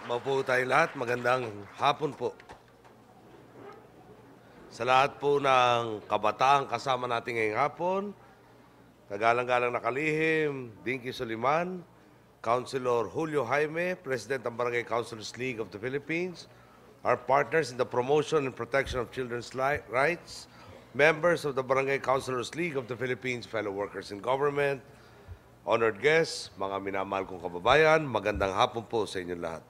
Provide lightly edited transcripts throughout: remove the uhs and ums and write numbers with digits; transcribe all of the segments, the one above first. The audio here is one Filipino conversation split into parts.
Mapo tayong lahat. Magandang hapon po. Sa lahat po ng kabataan kasama natin ngayong hapon, kagalang-galang nakalihim, Dinky Soliman, Councilor Julio Jaime, President ng Barangay Councilors League of the Philippines, our partners in the promotion and protection of children's rights, members of the Barangay Councilors League of the Philippines, fellow workers in government, honored guests, mga minamahal kong kababayan, magandang hapon po sa inyo lahat.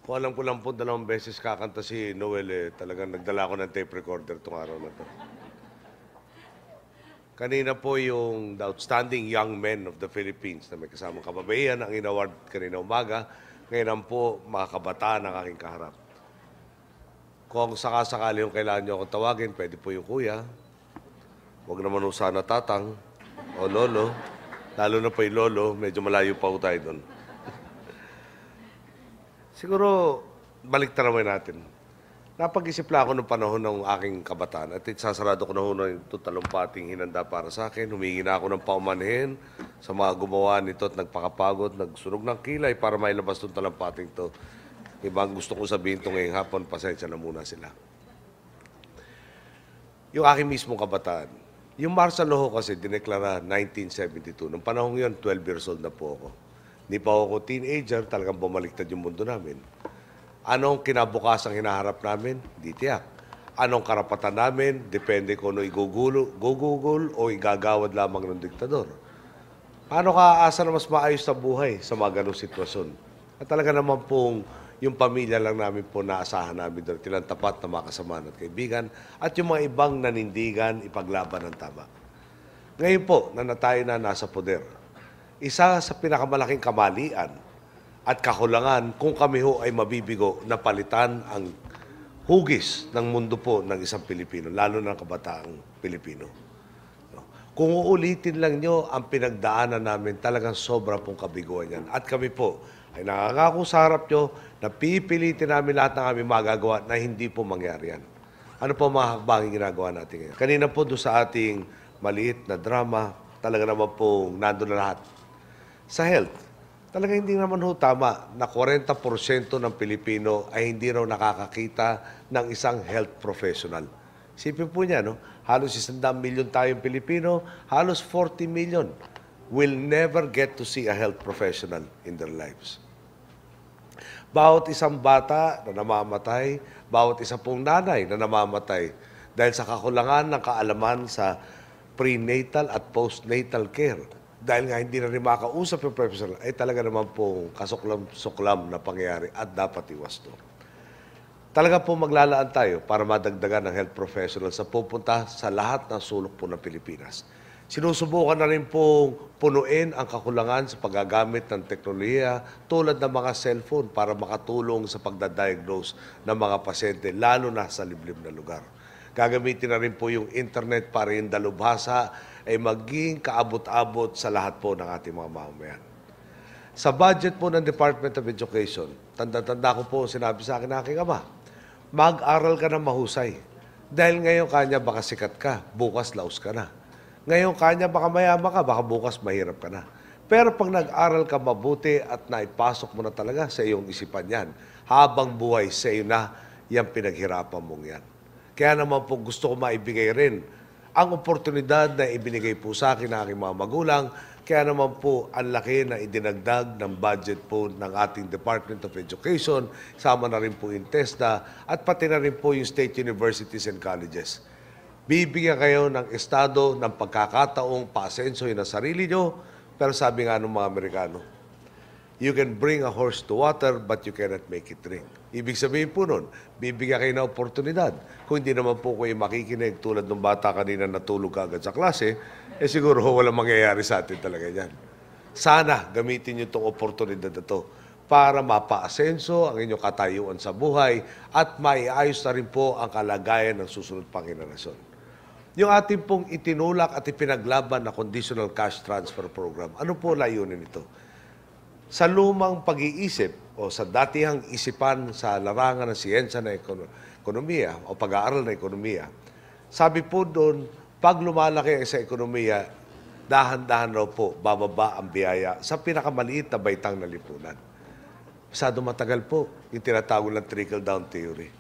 Kung alam ko lang po, 2 beses kakanta si Noel, talagang nagdala ko ng tape recorder itong araw na to. Kanina po yung The Outstanding Young Men of the Philippines na may kasamang kababaihan ang inaward kanina umaga. Ngayon po, mga kabataan ang aking kaharap. Kung sakasakali yung kailangan nyo akong tawagin, pwede po yung kuya. Huwag naman po sana tatang o lolo. Lalo na po yung lolo, medyo malayo pa po tayo doon. Siguro, balik naman natin. Napag-isip lang ako noong panahon ng aking kabataan at sasarado ko na ho na ito talumpating hinanda para sa akin. Humingi na ako ng paumanhin sa mga gumawa nito at nagpakapagod, nagsunog ng kilay para mailabas itong talumpating ito. Ibang gusto ko sabihin ito ngayong hapon, pasensya na muna sila. Yung aking mismong kabataan, yung martial law kasi dineklara 1972. Noong panahon yun, 12 years old na po ako. Hindi pa ako teenager, talagang bumaliktad yung mundo namin. Anong kinabukas ang hinaharap namin? Di tiyak. Anong karapatan namin? Depende kung ano igugugol o igagawad lamang ng diktador. Paano ka aasa na mas maayos sa buhay sa mga ganong sitwasyon? At talaga naman pong yung pamilya lang namin po naasahan namin doon. Tilang tapat na mga kasamahan at kaibigan. At yung mga ibang nanindigan, ipaglaban ng tama. Ngayon po, na tayo na nasa poder. Isa sa pinakamalaking kamalian at kakulangan kung kami ho ay mabibigo na palitan ang hugis ng mundo po ng isang Pilipino, lalo na kabataang Pilipino. Kung uulitin lang nyo ang pinagdaanan namin, talagang sobra pong kabiguan yan. At kami po ay nakangako sa harap nyo na pipilitin namin lahat ng aming magagawa na hindi po mangyari yan. Ano po mga hakbanging ginagawa natin ngayon? Kanina po doon sa ating maliit na drama, talaga naman pong nandun na lahat. Sa health, talaga hindi naman ho tama na 40% ng Pilipino ay hindi raw nakakakita ng isang health professional. Isipin po niya, no? Halos 100 milyon tayong Pilipino, halos 40 million will never get to see a health professional in their lives. Bawat isang bata na namamatay, bawat isa pong nanay na namamatay dahil sa kakulangan ng kaalaman sa prenatal at postnatal care. Dahil nga hindi na rin makausap yung professional, ay talaga naman pong kasuklam-suklam na pangyayari at dapat iwasto. Talaga po maglalaan tayo para madagdagan ng health professional sa pupunta sa lahat ng sulok po ng Pilipinas. Sinusubukan na rin pong punuin ang kakulangan sa paggagamit ng teknolohiya tulad ng mga cellphone para makatulong sa pagdadiagnose ng mga pasyente, lalo na sa liblib na lugar. Gagamitin na rin po yung internet para yung dalubhasa ay maging kaabot-abot sa lahat po ng ating mga mamamayan. Sa budget po ng Department of Education, tanda-tanda ko po sinabi sa akin ng aking ama, mag-aral ka na mahusay. Dahil ngayon kanya baka sikat ka, bukas laos ka na. Ngayon kanya baka mayama ka, baka bukas mahirap ka na. Pero pag nag-aral ka mabuti at naipasok mo na talaga sa iyong isipan yan, habang buhay sa iyo na, yan pinaghirapan mong yan. Kaya naman po gusto ko maibigay rin ang oportunidad na ibinigay po sa akin ng aking mga magulang. Kaya naman po ang laki na idinagdag ng budget po ng ating Department of Education, sama na rin po yung TESDA at pati na rin po yung state universities and colleges. Bibigyan kayo ng estado ng pagkakataong paasensohin ang sarili nyo, pero sabi nga ng mga Amerikano, you can bring a horse to water, but you cannot make it drink. Ibig sabihin po nun, bibigyan kayo ng oportunidad. Kung hindi naman po kayo makikinig tulad ng bata kanina natulog ka agad sa klase, siguro walang mangyayari sa atin talaga yan. Sana gamitin nyo itong oportunidad na ito para mapaasenso ang inyong katayuan sa buhay at maiayos na rin po ang kalagayan ng susunod pang henerasyon. Yung ating pong itinulak at ipinaglaban na Conditional Cash Transfer Program, ano po layunin ito? Sa lumang pag-iisip o sa datihang isipan sa larangan ng siyensya na ekonomiya o pag-aaral ng ekonomiya, sabi po doon, pag lumalaki sa ekonomiya, dahan-dahan raw po bababa ang biyaya sa pinakamaliit na baitang na lipunan. Masyado matagal po yung tinatawag ng trickle-down theory.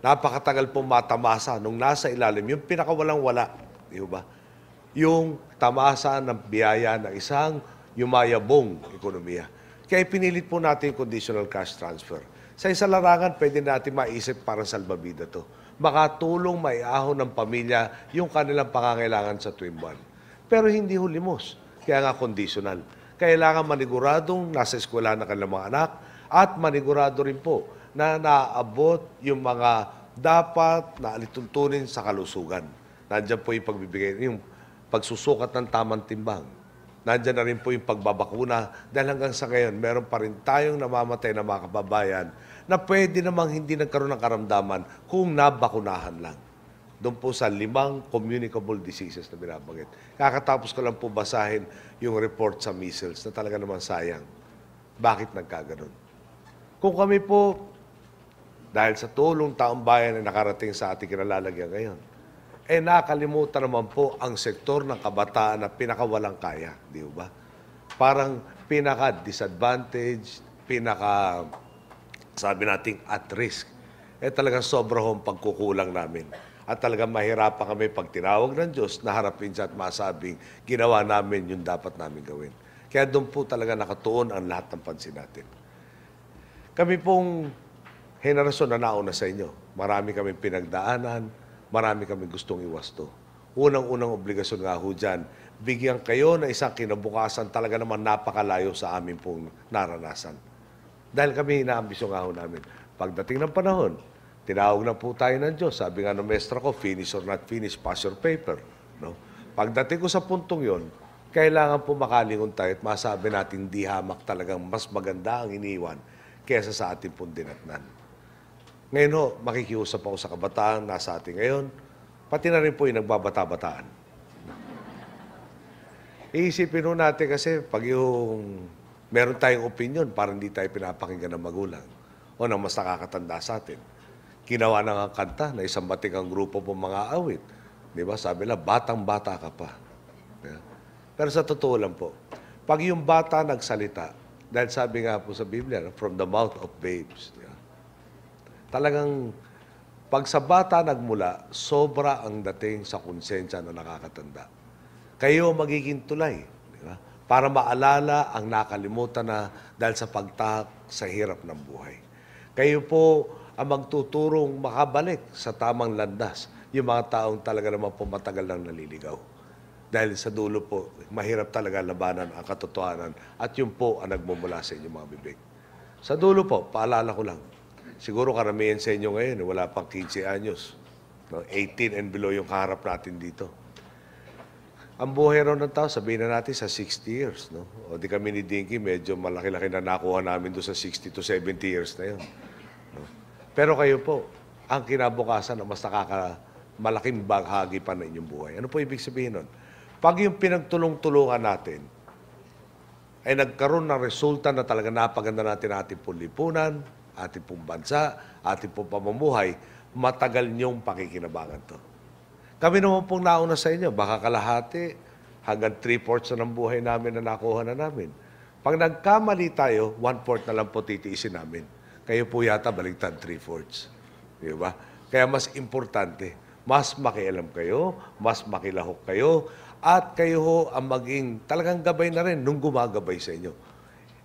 Napakatagal po matamasa nung nasa ilalim, yung pinakawalang-wala, di ba? Yung tamasa ng biyaya ng isang yumayabong ekonomiya. Kaya pinilit po natin yung conditional cash transfer. Sa isang larangan, pwede natin maisip parang salbabida to. Makatulong maiahon ng pamilya yung kanilang pangangailangan sa tuwing buwan. Pero hindi ho limos. Kaya nga conditional. Kailangan maniguradong nasa eskwela ng kanilang mga anak at manigurado rin po na naaabot yung mga dapat na alituntunin sa kalusugan. Nandiyan po yung pagbibigay, yung pagsusukat ng tamang timbang. Nandiyan na rin po yung pagbabakuna dahil hanggang sa ngayon, meron pa rin tayong namamatay na mga kababayan na pwede namang hindi nagkaroon ng karamdaman kung nabakunahan lang. Doon po sa 5 communicable diseases na binabanggit. Kakatapos ko lang po basahin yung report sa measles na talaga naman sayang. Bakit nagkaganon? Kung kami po, dahil sa tulong taong bayan na nakarating sa ating kinalalagyan ngayon, nakalimutan naman po ang sektor ng kabataan na pinakawalang kaya, di ba? Parang pinaka-disadvantaged, sabi nating at risk. Talagang sobra hong pagkukulang namin. At talagang mahirapan kami pag tinawag ng Diyos na harapin siya at masabing ginawa namin yung dapat namin gawin. Kaya doon po talaga nakatuon ang lahat ng pansin natin. Kami pong henerasyon na nauna sa inyo. Marami kaming pinagdaanan, marami kaming gustong iwasto. Unang-unang obligasyon nga ho dyan, bigyan kayo na isang kinabukasan talaga naman napakalayo sa amin pong naranasan. Dahil kami inaambisyon nga ho namin. Pagdating ng panahon, tinawag na po tayo ng Diyos. Sabi nga ng mestra ko, finish or not finish, pass your paper. No? Pagdating ko sa puntong yon, kailangan po makalingon tayo at masabi natin di hamak talagang mas maganda ang iniwan kaysa sa ating pong dinatnan. Ngayon ho, makikiusap ako sa kabataan, nasa atin ngayon, pati na rin po yung nagbabata-bataan. Iisipin ho natin kasi pag yung meron tayong opinion, parang hindi tayo pinapakinggan ng magulang o ng mas nakakatanda sa atin. Ginawa na nga kanta na isang batikang grupo po mga awit. Di ba? Sabi nila, batang-bata ka pa. Yeah. Pero sa totoo lang po, pag yung bata nagsalita, dahil sabi nga po sa Biblia, from the mouth of babes, yeah, talagang pag sa bata nagmula, sobra ang dating sa konsensya na nakakatanda. Kayo magiging tulay, di ba? Para maalala ang nakalimutan na dahil sa pagtahak sa hirap ng buhay. Kayo po ang magtuturong makabalik sa tamang landas yung mga taong talaga naman po matagal nang naliligaw. Dahil sa dulo po, mahirap talaga labanan ang katotohanan at yun po ang nagmumula sa inyong mga bibig. Sa dulo po, paalala ko lang, siguro karamihan sa inyo ngayon, wala pang 15 anyos. No? 18 and below yung kaharap natin dito. Ang buhay raw ng tao, sabihin na natin sa 60 years. No? O di kami ni Dinky, medyo malaki-laki na nakuha namin doon sa 60 to 70 years na yun. No? Pero kayo po, ang kinabukasan na mas malaking bahagi pa ng inyong buhay. Ano po ibig sabihin nun? Pag yung pinagtulong-tulungan natin ay nagkaroon ng resulta na talaga napaganda natin ating pong lipunan, ating pong bansa, ating pong pamumuhay, matagal niyong pakikinabangan to. Kami naman pong nauna sa inyo, baka kalahati, hanggang 3/4 na ng buhay namin na nakuha na namin. Pag nagkamali tayo, 1/4 na lang po titiisin namin. Kayo po yata baligtad 3/4. Di ba? Kaya mas importante, mas makialam kayo, mas makilahok kayo, at kayo ho ang maging talagang gabay na rin nung gumagabay sa inyo.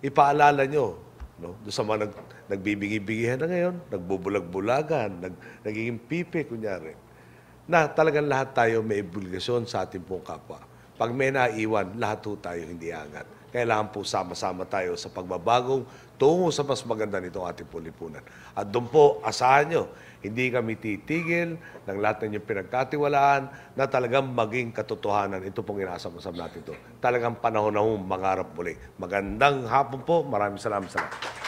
Ipaalala nyo, no? Doon sa mga nagbibigi-bigihan na ngayon, nagbubulag-bulagan, nagiging pipi, kunyari, na talagang lahat tayo may obligasyon sa ating pong kapwa. Pag may naiwan, lahat ho tayo hindi angat. Kailangan po sama-sama tayo sa pagbabagong tungo sa mas maganda nitong ating lipunan. At doon po, asahan nyo, hindi kami titigil ng lahat ng inyong pinagkatiwalaan na talagang maging katotohanan. Ito pong inaasam-asam natin ito. Talagang panahon na mangarap muli. Magandang hapon po. Maraming salamat sa lahat.